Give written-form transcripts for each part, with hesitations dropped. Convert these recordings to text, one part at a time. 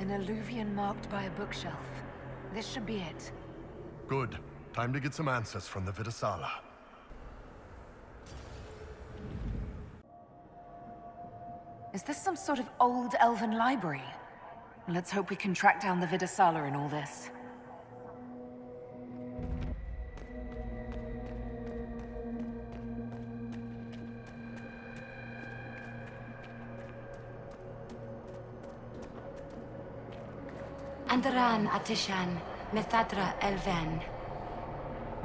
An alluvion marked by a bookshelf. This should be it. Good. Time to get some answers from the Vidasala. Is this some sort of old elven library? Let's hope we can track down the Vidasala in all this. Andaran Atishan, Methadra Elven.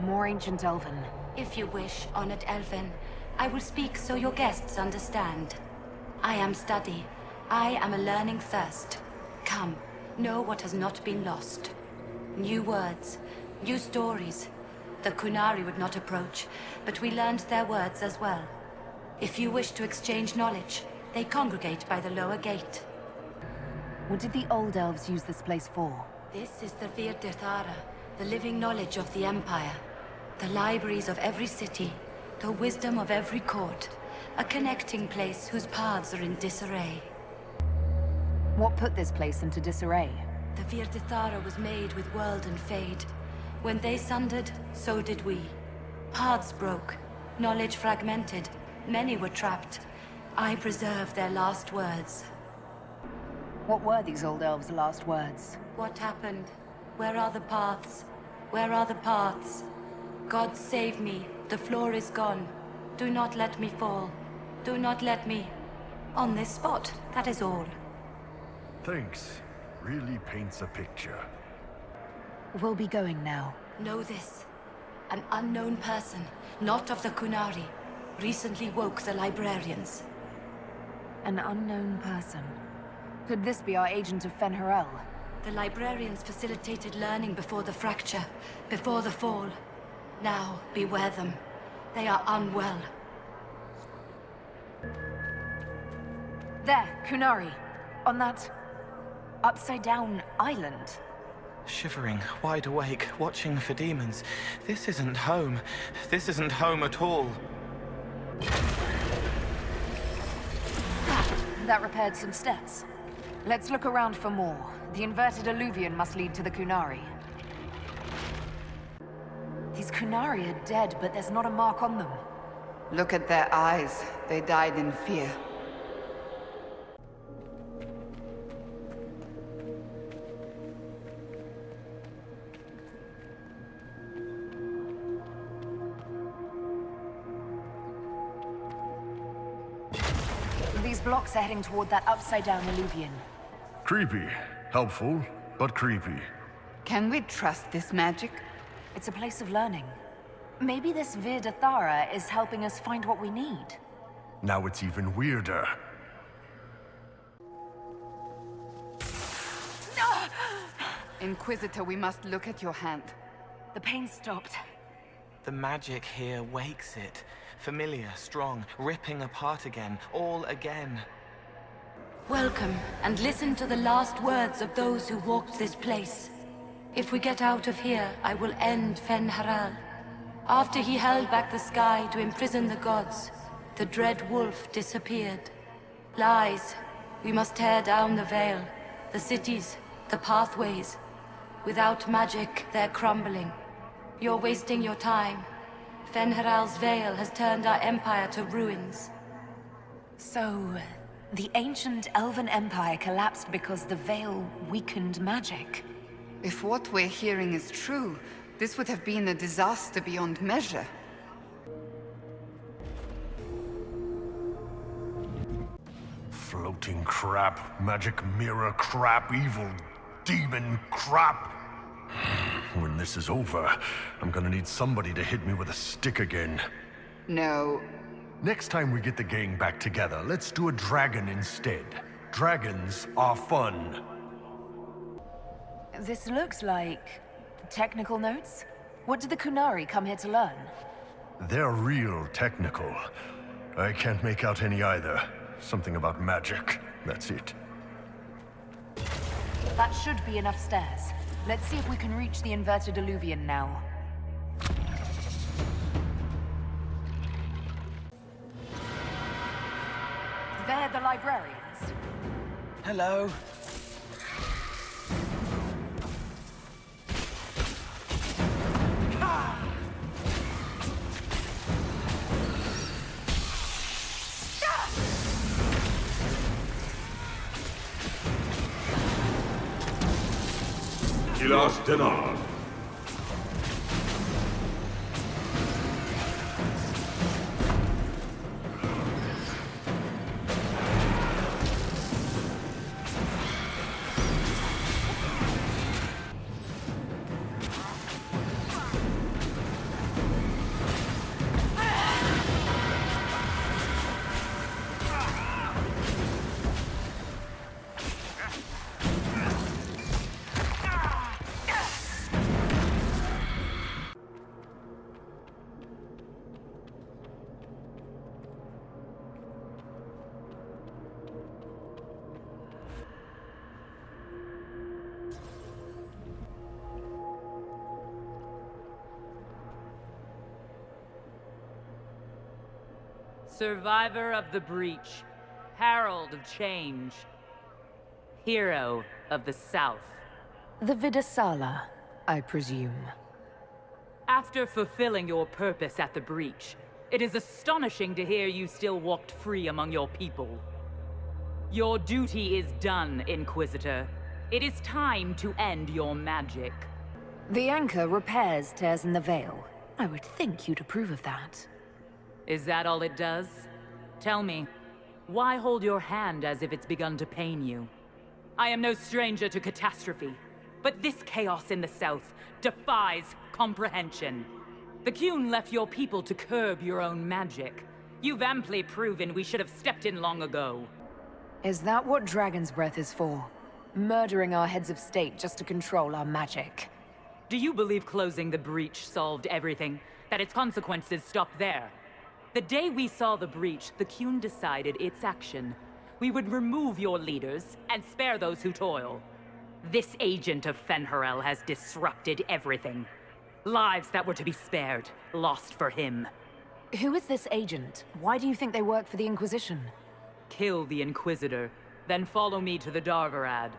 More ancient elven. If you wish, honored Elven, I will speak so your guests understand. I am study. I am a learning thirst. Come, know what has not been lost. New words, new stories. The Qunari would not approach, but we learned their words as well. If you wish to exchange knowledge, they congregate by the lower gate. What did the old elves use this place for? This is the Vir Dithara, the living knowledge of the Empire. The libraries of every city, the wisdom of every court. A connecting place whose paths are in disarray. What put this place into disarray? The Vir Dithara was made with world and fade. When they sundered, so did we. Paths broke, knowledge fragmented, many were trapped. I preserve their last words. What were these old elves' last words? What happened? Where are the paths? Where are the paths? God save me, the floor is gone. Do not let me fall. Do not let me... on this spot, that is all. Thanks. Really paints a picture. We'll be going now. Know this. An unknown person, not of the Qunari, recently woke the librarians. An unknown person. Could this be our agent of Fen'Harel? The librarians facilitated learning before the fracture, before the fall. Now, beware them. They are unwell. There, Qunari. On that... upside-down island. Shivering, wide awake, watching for demons. This isn't home. This isn't home at all. That repaired some steps. Let's look around for more. The inverted alluvion must lead to the Qunari. These Qunari are dead, but there's not a mark on them. Look at their eyes. They died in fear. These blocks are heading toward that upside-down alluvion. Creepy. Helpful, but creepy. Can we trust this magic? It's a place of learning. Maybe this Vir Dithara is helping us find what we need. Now it's even weirder. Inquisitor, we must look at your hand. The pain stopped. The magic here wakes it. Familiar, strong, ripping apart again, all again. Welcome, and listen to the last words of those who walked this place. If we get out of here, I will end Fen'Harel. After he held back the sky to imprison the gods, the dread wolf disappeared. Lies. We must tear down the veil, the cities, the pathways. Without magic, they're crumbling. You're wasting your time. Fen'Harel's veil has turned our empire to ruins. So, the ancient elven empire collapsed because the veil weakened magic. If what we're hearing is true, this would have been a disaster beyond measure. Floating crap, magic mirror crap, evil demon crap. When this is over, I'm gonna need somebody to hit me with a stick again. No. Next time we get the gang back together, let's do a dragon instead. Dragons are fun. This looks like... technical notes? What did the Qunari come here to learn? They're real technical. I can't make out any either. Something about magic. That's it. That should be enough stairs. Let's see if we can reach the inverted alluvion now. They're the librarians. Hello. Just enough. Survivor of the Breach, Herald of Change, Hero of the South. The Vidasala, I presume. After fulfilling your purpose at the Breach, it is astonishing to hear you still walked free among your people. Your duty is done, Inquisitor. It is time to end your magic. The anchor repairs tears in the veil. I would think you'd approve of that. Is that all it does? Tell me, why hold your hand as if it's begun to pain you? I am no stranger to catastrophe, but this chaos in the south defies comprehension. The Qun left your people to curb your own magic. You've amply proven we should have stepped in long ago. Is that what Dragon's Breath is for? Murdering our heads of state just to control our magic? Do you believe closing the breach solved everything? That its consequences stopped there? The day we saw the breach, the Qun decided its action. We would remove your leaders and spare those who toil. This agent of Fenharel has disrupted everything. Lives that were to be spared, lost for him. Who is this agent? Why do you think they work for the Inquisition? Kill the Inquisitor, then follow me to the Darvarad.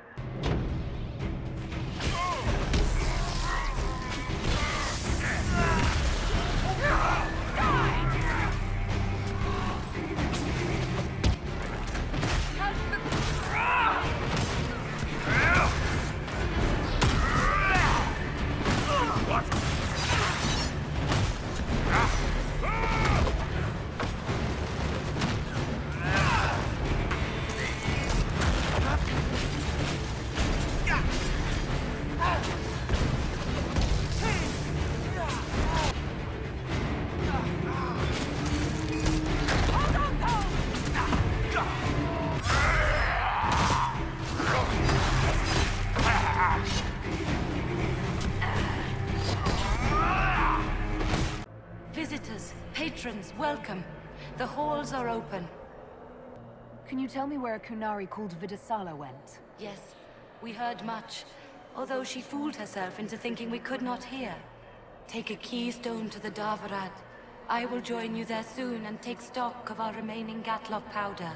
Visitors, patrons, welcome. The halls are open. Can you tell me where a Qunari called Vidasala went? Yes, we heard much, although she fooled herself into thinking we could not hear. Take a keystone to the Darvarad. I will join you there soon and take stock of our remaining Gatlock powder.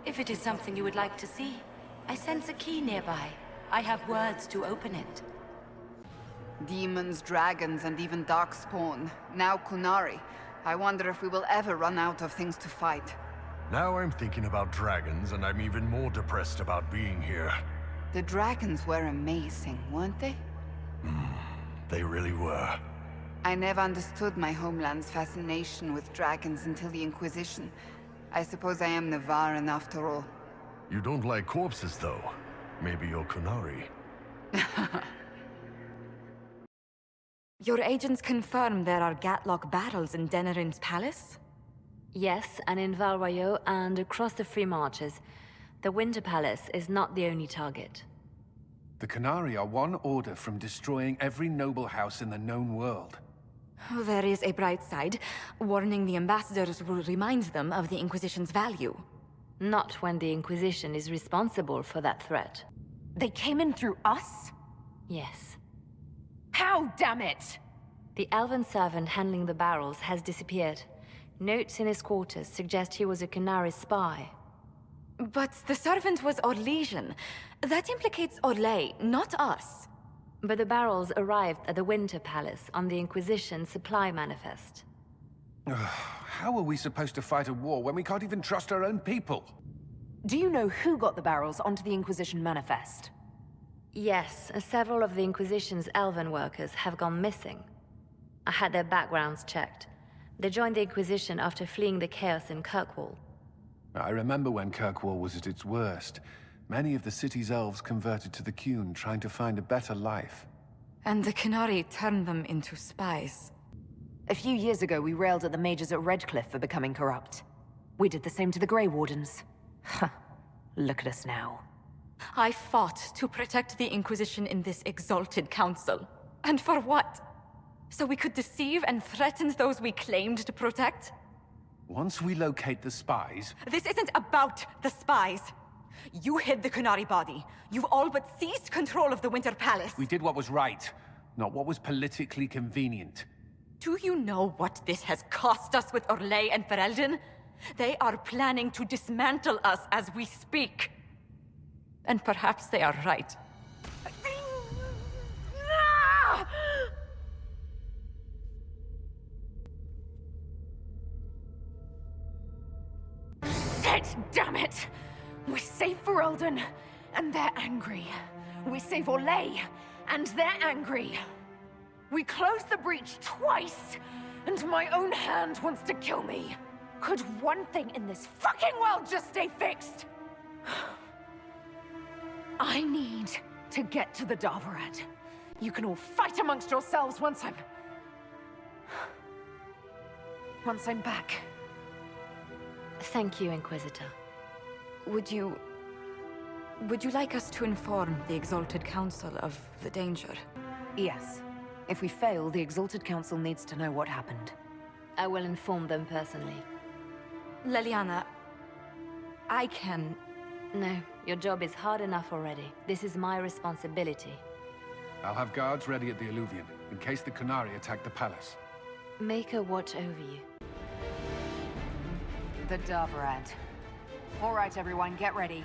If it is something you would like to see, I sense a key nearby. I have words to open it. Demons, dragons, and even darkspawn. Now Qunari. I wonder if we will ever run out of things to fight. Now I'm thinking about dragons, and I'm even more depressed about being here. The dragons were amazing, weren't they? They really were. I never understood my homeland's fascination with dragons until the Inquisition. I suppose I am Navaran after all. You don't like corpses, though. Maybe you're Qunari. Your agents confirm there are Gatlock battles in Denerim's palace? Yes, and in Val Royeaux and across the Free Marches. The Winter Palace is not the only target. The Qunari are one order from destroying every noble house in the known world. Oh, there is a bright side. Warning the ambassadors will remind them of the Inquisition's value. Not when the Inquisition is responsible for that threat. They came in through us? Yes. How, damn it! The elven servant handling the barrels has disappeared. Notes in his quarters suggest he was a Qunari spy. But the servant was Orlesian. That implicates Orlais, not us. But the barrels arrived at the Winter Palace on the Inquisition supply manifest. How are we supposed to fight a war when we can't even trust our own people? Do you know who got the barrels onto the Inquisition manifest? Yes, several of the Inquisition's elven workers have gone missing. I had their backgrounds checked. They joined the Inquisition after fleeing the chaos in Kirkwall. I remember when Kirkwall was at its worst. Many of the city's elves converted to the Qun, trying to find a better life. And the Qunari turned them into spies. A few years ago, we railed at the mages at Redcliffe for becoming corrupt. We did the same to the Grey Wardens. Huh. Look at us now. I fought to protect the Inquisition in this exalted council. And for what? So we could deceive and threaten those we claimed to protect? Once we locate the spies... This isn't about the spies. You hid the Qunari body. You've all but seized control of the Winter Palace. We did what was right, not what was politically convenient. Do you know what this has cost us with Orlais and Ferelden? They are planning to dismantle us as we speak. And perhaps they are right. Shit, damn it! We save Ferelden, and they're angry. We save Orlais, and they're angry. We close the breach twice, and my own hand wants to kill me. Could one thing in this fucking world just stay fixed? I need to get to the Darvarad. You can all fight amongst yourselves once I'm back. Thank you, Inquisitor. Would you like us to inform the Exalted Council of the danger? Yes. If we fail, the Exalted Council needs to know what happened. I will inform them personally. Leliana, I can... No, your job is hard enough already. This is my responsibility. I'll have guards ready at the Alluvion, in case the Qunari attack the palace. Make her watch over you. The Darvarad. All right, everyone, get ready.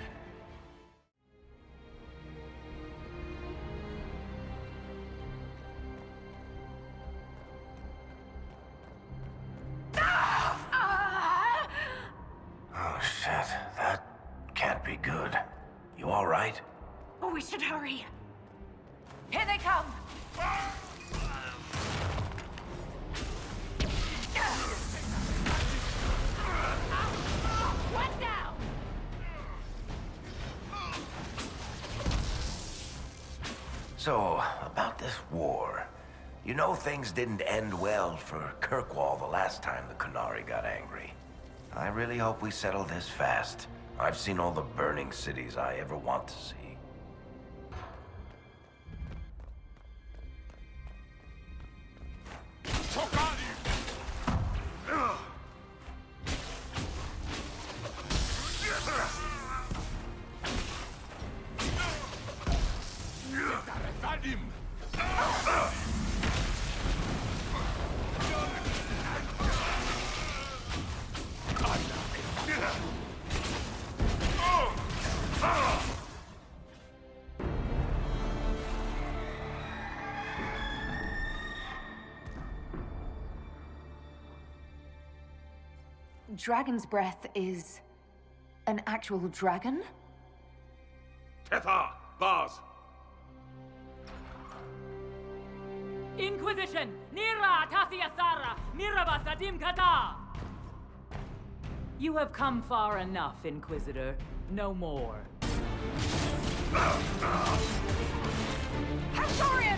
Oh, shit. That can't be good. You all right? Oh, we should hurry. Here they come! What now? So, about this war. You know things didn't end well for Kirkwall the last time the Qunari got angry. I really hope we settle this fast. I've seen all the burning cities I ever want to see. Dragon's breath is... an actual dragon? Tethar! Bars! Inquisition! Nira Tasiasara! Miraba Sadim Kata! You have come far enough, Inquisitor. No more. Hectorian!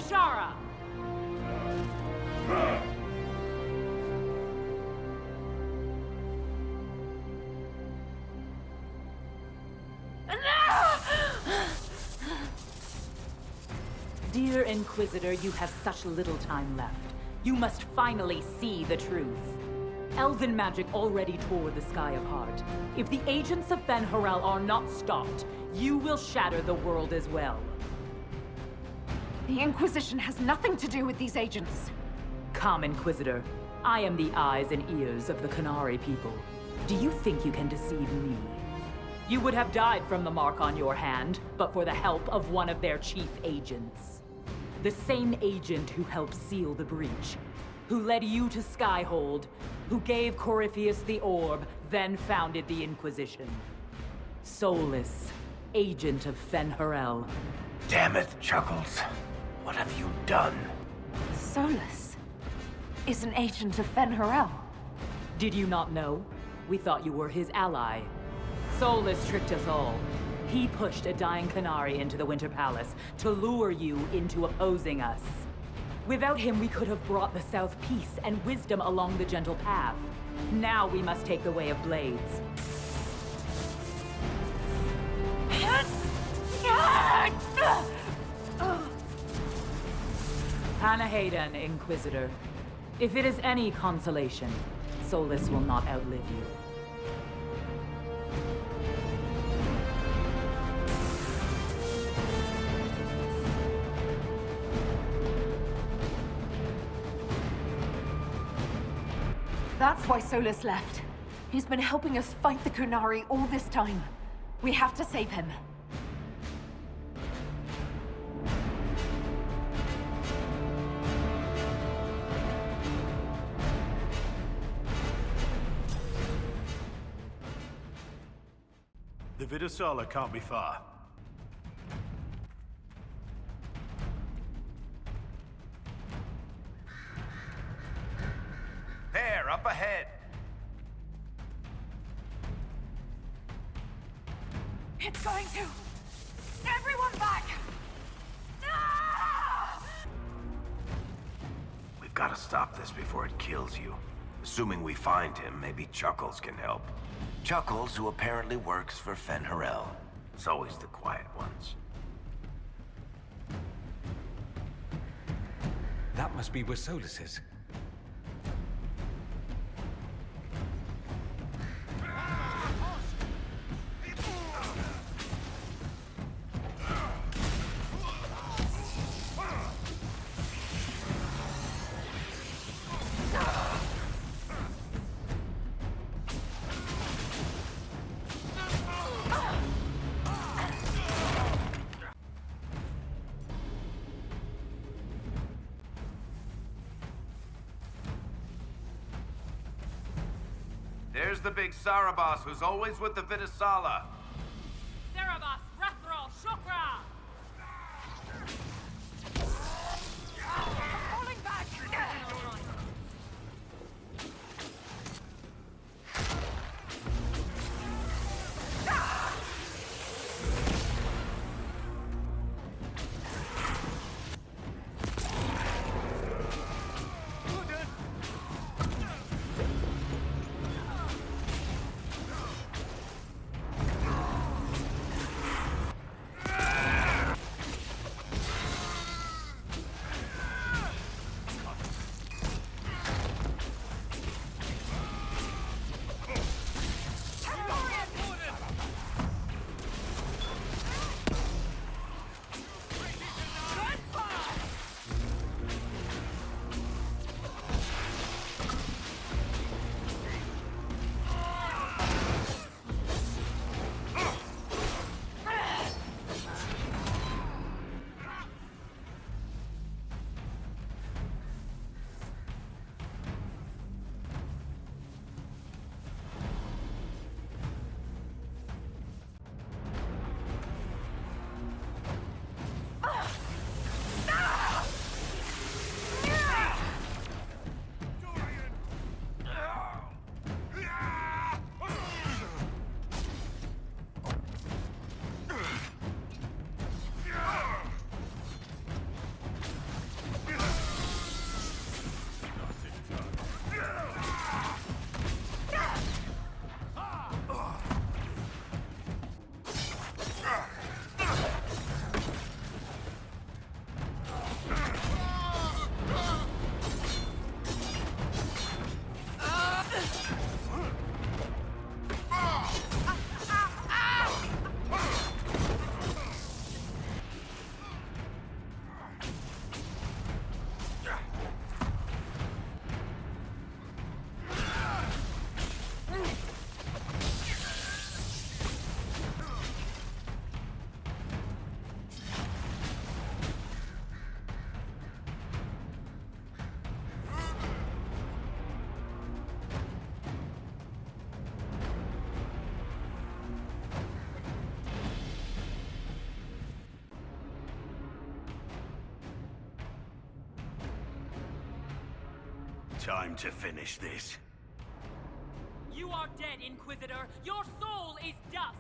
Ashara! Dear Inquisitor, you have such little time left. You must finally see the truth. Elven magic already tore the sky apart. If the agents of Fen'Harel are not stopped, you will shatter the world as well. The Inquisition has nothing to do with these agents. Come, Inquisitor. I am the eyes and ears of the Qunari people. Do you think you can deceive me? You would have died from the mark on your hand, but for the help of one of their chief agents. The same agent who helped seal the breach, who led you to Skyhold, who gave Corypheus the orb, then founded the Inquisition. Solus, agent of Fen'Harel. Damn it, Chuckles. What have you done? Solus is an agent of Fen'Harel. Did you not know? We thought you were his ally. Solus tricked us all. He pushed a dying Qunari into the Winter Palace to lure you into opposing us. Without him, we could have brought the South peace and wisdom along the gentle path. Now we must take the way of blades. Panahadan, Inquisitor. If it is any consolation, Solus will not outlive you. That's why Solus left. He's been helping us fight the Qunari all this time. We have to save him. The Vidasala can't be far. There, up ahead. It's going to... Everyone back! Ah! We've got to stop this before it kills you. Assuming we find him, maybe Chuckles can help. Chuckles, who apparently works for Fen'Harel. It's always the quiet ones. That must be where Solus is. There's the big Sarabas who's always with the Vidasala. Cerebus, Rathrol, Shukra! Falling back! Time to finish this. You are dead, Inquisitor! Your soul is dust!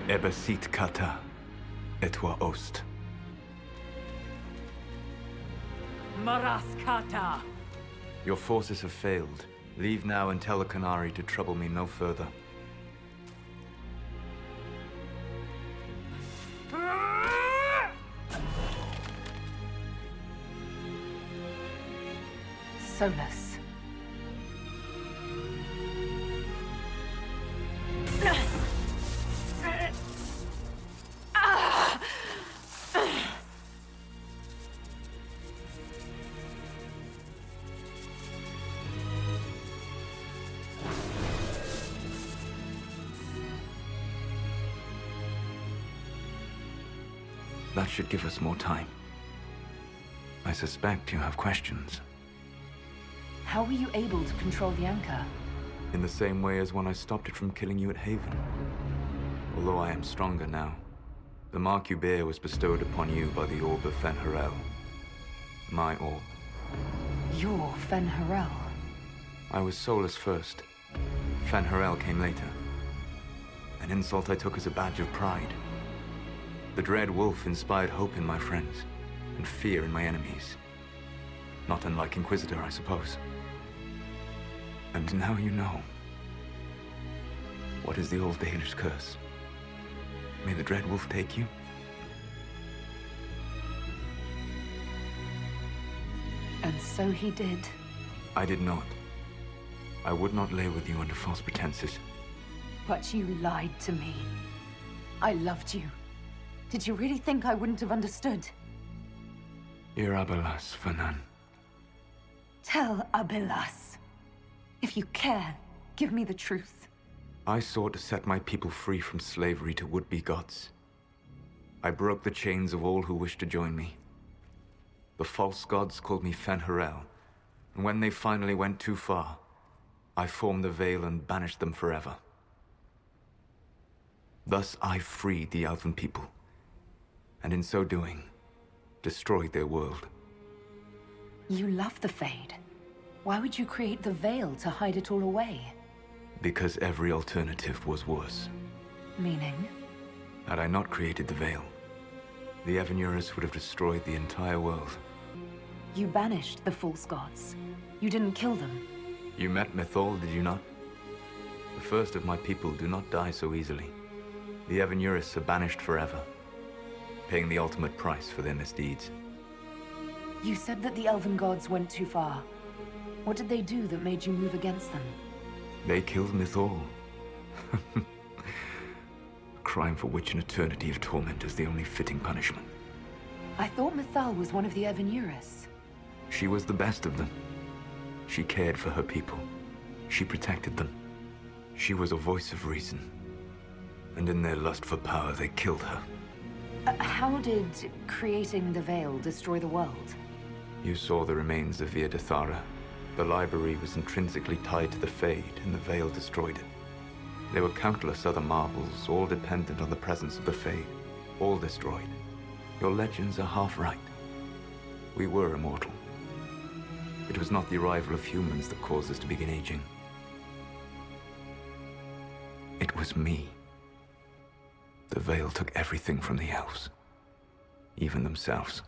Ebesit kata, etwa ost. Maraskata! Your forces have failed. Leave now and tell the Qunari to trouble me no further. Solus. That should give us more time. I suspect you have questions. How were you able to control the anchor? In the same way as when I stopped it from killing you at Haven. Although I am stronger now. The mark you bear was bestowed upon you by the Orb of Fen Harel. My orb. You're Fen Harel. I was Solus first. Fen Harel came later. An insult I took as a badge of pride. The Dread Wolf inspired hope in my friends, and fear in my enemies. Not unlike Inquisitor, I suppose. And now you know. What is the old Dalish curse? May the Dread Wolf take you? And so he did. I did not. I would not lay with you under false pretenses. But you lied to me. I loved you. Did you really think I wouldn't have understood? Irabelas, Fanan. Tell Abelas. If you care, give me the truth. I sought to set my people free from slavery to would-be gods. I broke the chains of all who wished to join me. The false gods called me Fen Harel, and when they finally went too far, I formed the Veil and banished them forever. Thus I freed the Elven people, and in so doing, destroyed their world. You love the Fade. Why would you create the Veil to hide it all away? Because every alternative was worse. Meaning? Had I not created the Veil, the Evanurus would have destroyed the entire world. You banished the false gods. You didn't kill them. You met Mythol, did you not? The first of my people do not die so easily. The Evanurus are banished forever, paying the ultimate price for their misdeeds. You said that the Elven gods went too far. What did they do that made you move against them? They killed Mythol. crime for which an eternity of torment is the only fitting punishment. I thought Mythal was one of the Evanuris. She was the best of them. She cared for her people. She protected them. She was a voice of reason. And in their lust for power, they killed her. How did creating the Veil destroy the world? You saw the remains of Via de Thara. The library was intrinsically tied to the Fade, and the Veil destroyed it. There were countless other marvels, all dependent on the presence of the Fade, all destroyed. Your legends are half right. We were immortal. It was not the arrival of humans that caused us to begin aging. It was me. The Veil took everything from the elves. Even themselves.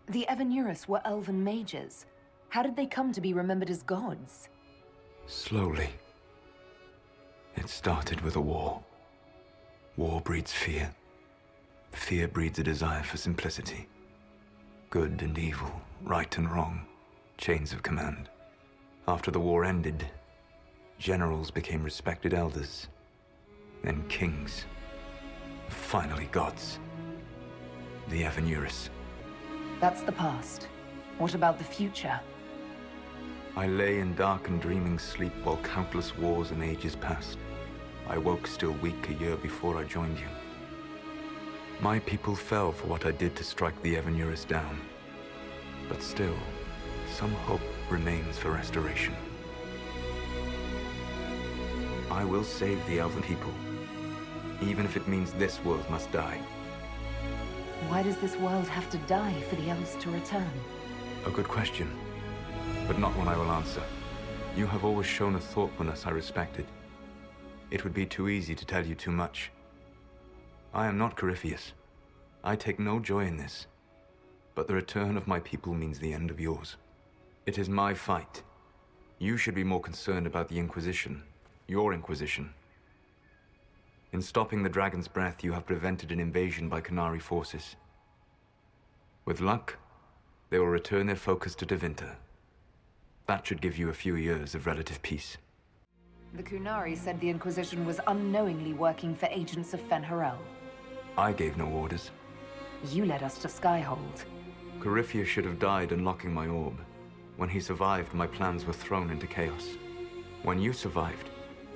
The Evanuris were elven mages. How did they come to be remembered as gods? Slowly. It started with a war. War breeds fear. Fear breeds a desire for simplicity. Good and evil, right and wrong, chains of command. After the war ended, generals became respected elders, then kings, finally gods. The Evanuris. That's the past. What about the future? I lay in dark and dreaming sleep while countless wars and ages passed. I woke still weak a year before I joined you. My people fell for what I did to strike the Evanuris down. But still, some hope remains for restoration. I will save the elven people, even if it means this world must die. Why does this world have to die for the elves to return? A good question, but not one I will answer. You have always shown a thoughtfulness I respected. It would be too easy to tell you too much. I am not Corypheus. I take no joy in this. But the return of my people means the end of yours. It is my fight. You should be more concerned about the Inquisition. Your Inquisition. In stopping the Dragon's Breath, you have prevented an invasion by Qunari forces. With luck, they will return their focus to Tevinter. That should give you a few years of relative peace. The Qunari said the Inquisition was unknowingly working for agents of Fen'Harel. I gave no orders. You led us to Skyhold. Corypheus should have died unlocking my orb. When he survived, my plans were thrown into chaos. When you survived,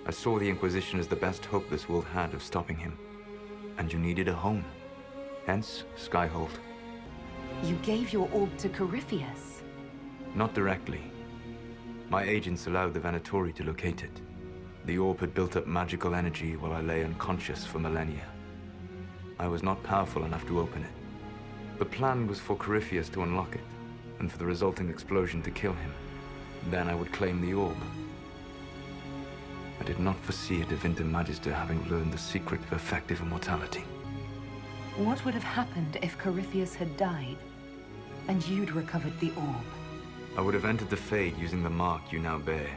I saw the Inquisition as the best hope this world had of stopping him. And you needed a home. Hence, Skyhold. You gave your orb to Corypheus? Not directly. My agents allowed the Venatori to locate it. The orb had built up magical energy while I lay unconscious for millennia. I was not powerful enough to open it. The plan was for Corypheus to unlock it, and for the resulting explosion to kill him. Then I would claim the orb. I did not foresee a Tevinter Magister having learned the secret of effective immortality. What would have happened if Corypheus had died, and you'd recovered the orb? I would have entered the Fade using the mark you now bear.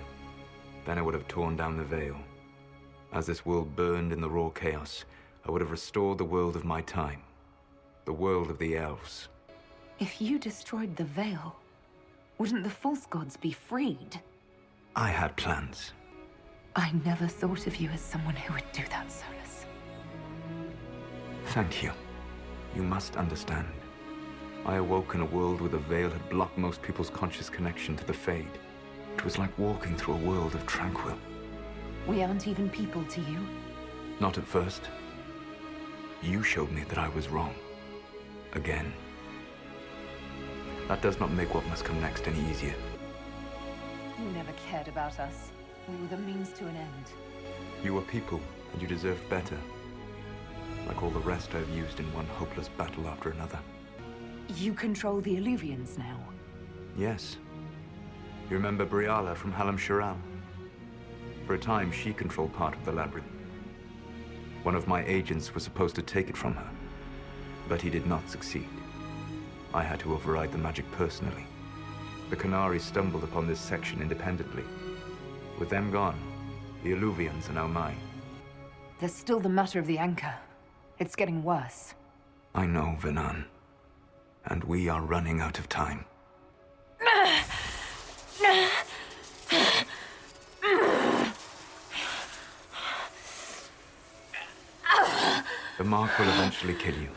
Then I would have torn down the veil. As this world burned in the raw chaos, I would have restored the world of my time. The world of the elves. If you destroyed the veil, wouldn't the false gods be freed? I had plans. I never thought of you as someone who would do that, Solus. Thank you. You must understand. I awoke in a world where the veil had blocked most people's conscious connection to the Fade. It was like walking through a world of tranquil. We aren't even people to you? Not at first. You showed me that I was wrong. Again. That does not make what must come next any easier. You never cared about us. We were the means to an end. You were people, and you deserved better. Like all the rest I've used in one hopeless battle after another. You control the Illuvians now? Yes. You remember Briala from Halam Shiral? For a time, she controlled part of the labyrinth. One of my agents was supposed to take it from her, but he did not succeed. I had to override the magic personally. The Qunari stumbled upon this section independently. With them gone, the Illuvians are now mine. There's still the matter of the anchor. It's getting worse. I know, Venan. And we are running out of time. mark will eventually kill you.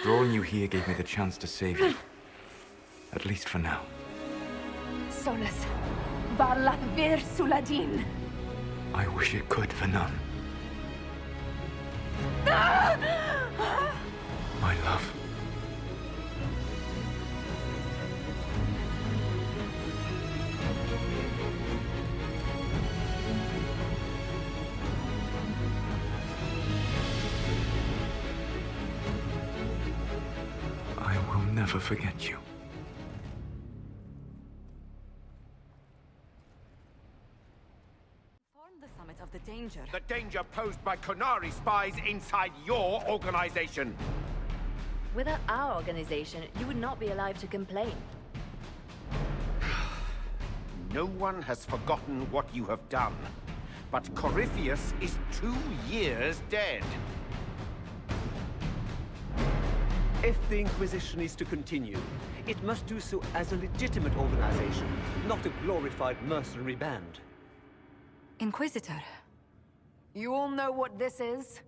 Drawing you here gave me the chance to save you. At least for now. Solus, Varlath Vir Suladin. I wish it could for none. My love. I will never forget you. Inform the summit of the danger. The danger posed by Qunari spies inside your organization. Without our organization, you would not be alive to complain. No one has forgotten what you have done. But Corypheus is 2 years dead. If the Inquisition is to continue, it must do so as a legitimate organization, not a glorified mercenary band. Inquisitor. You all know what this is?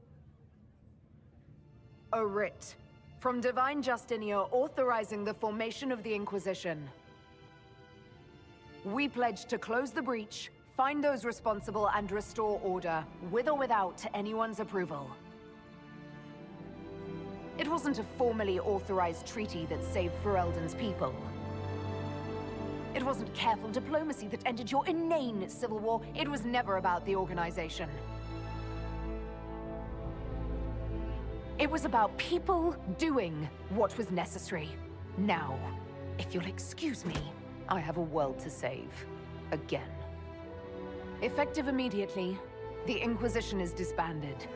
A writ from Divine Justinia authorizing the formation of the Inquisition. We pledge to close the breach, find those responsible, and restore order, with or without anyone's approval. It wasn't a formally authorized treaty that saved Ferelden's people. It wasn't careful diplomacy that ended your inane civil war. It was never about the organization. It was about people doing what was necessary. Now, if you'll excuse me, I have a world to save. Again. Effective immediately, the Inquisition is disbanded.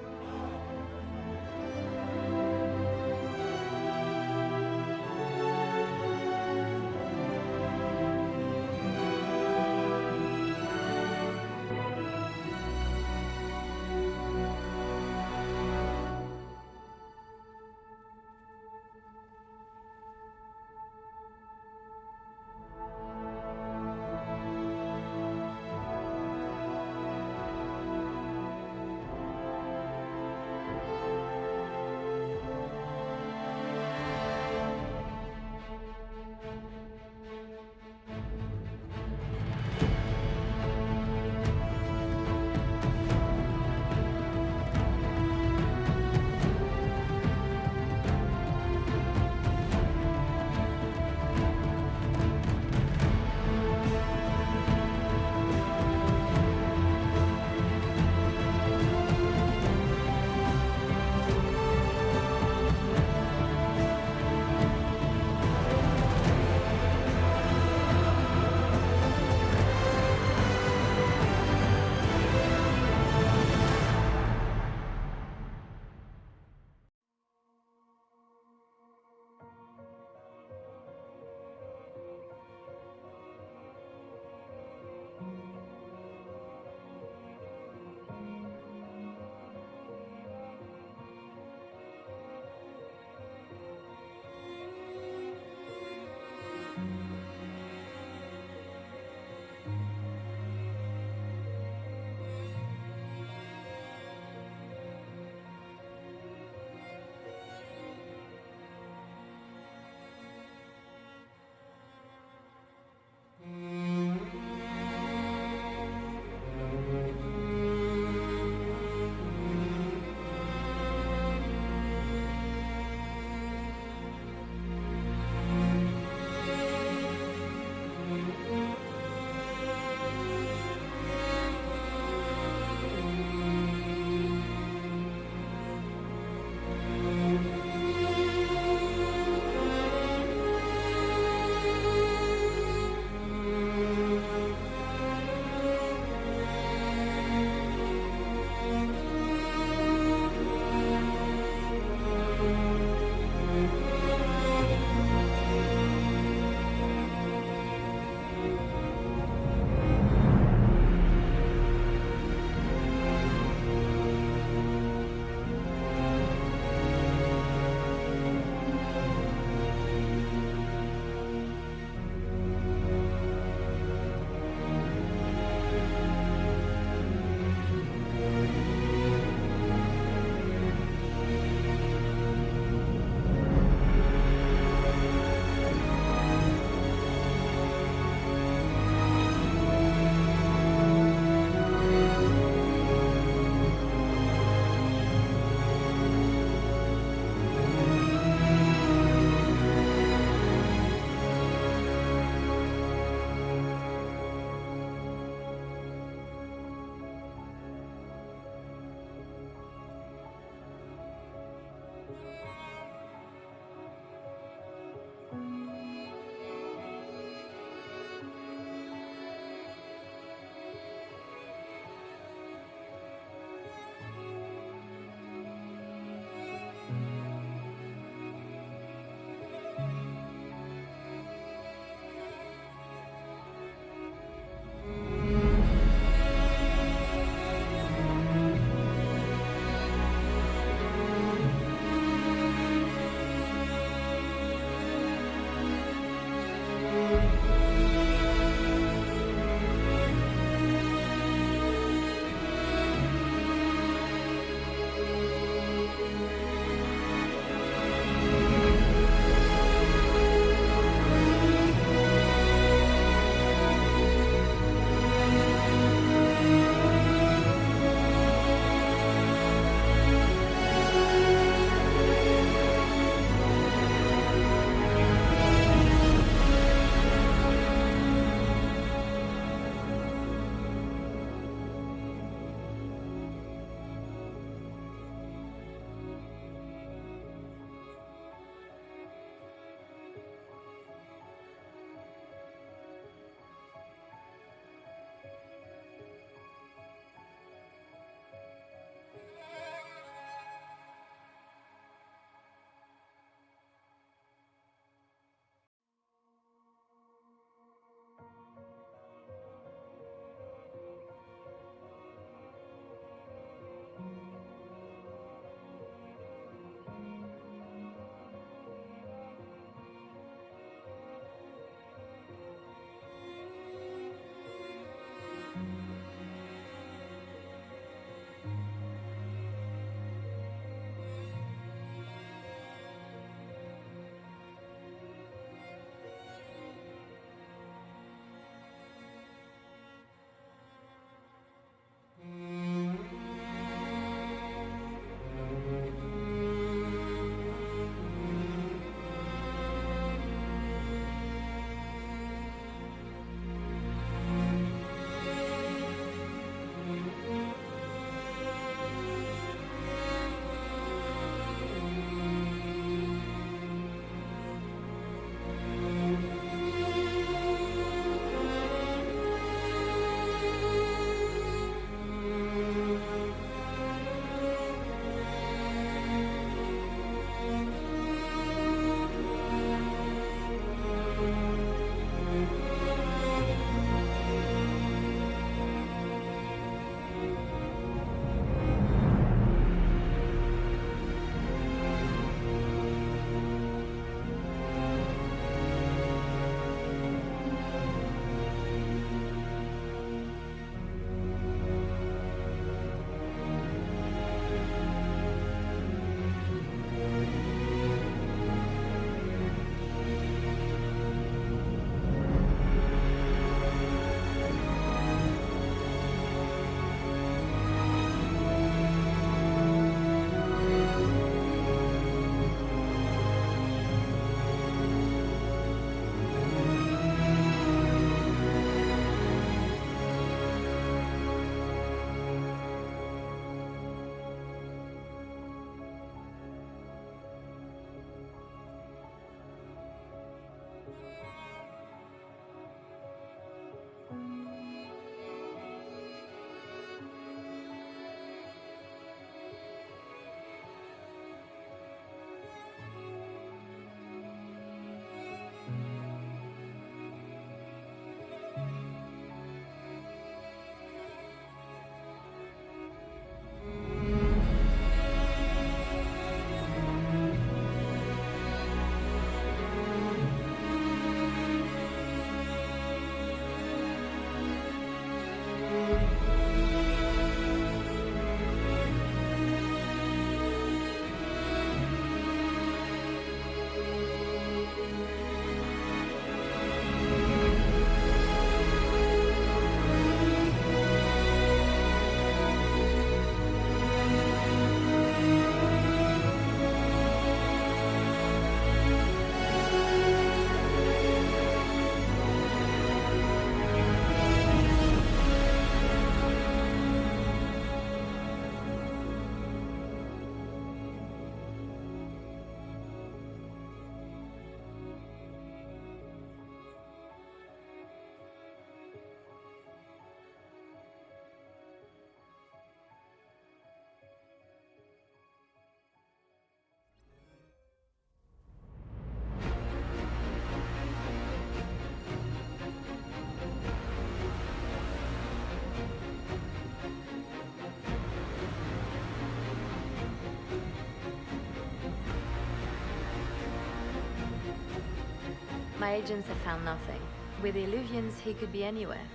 My agents have found nothing. With the Illuvians, he could be anywhere.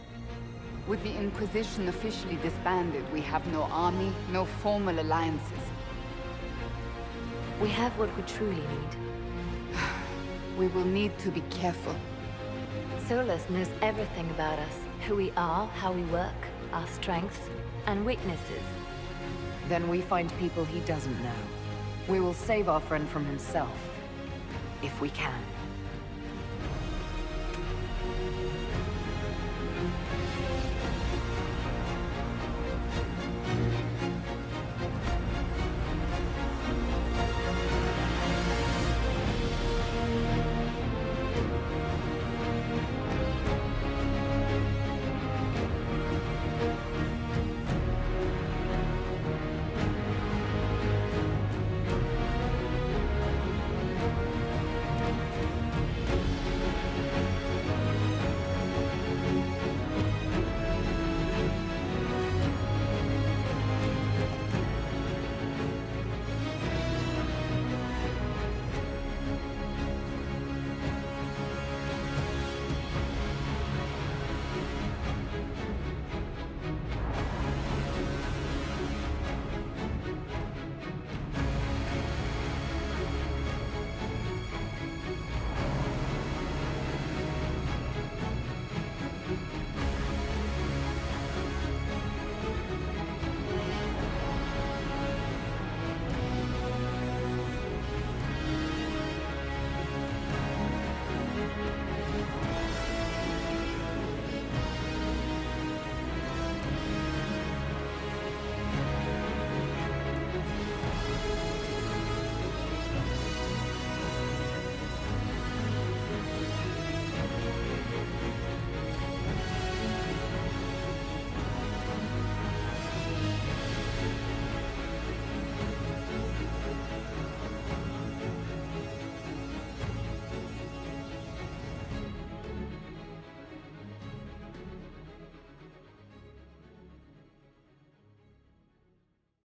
With the Inquisition officially disbanded, we have no army, no formal alliances. We have what we truly need. We will need to be careful. Solus knows everything about us. Who we are, how we work, our strengths and weaknesses. Then we find people he doesn't know. We will save our friend from himself. If we can.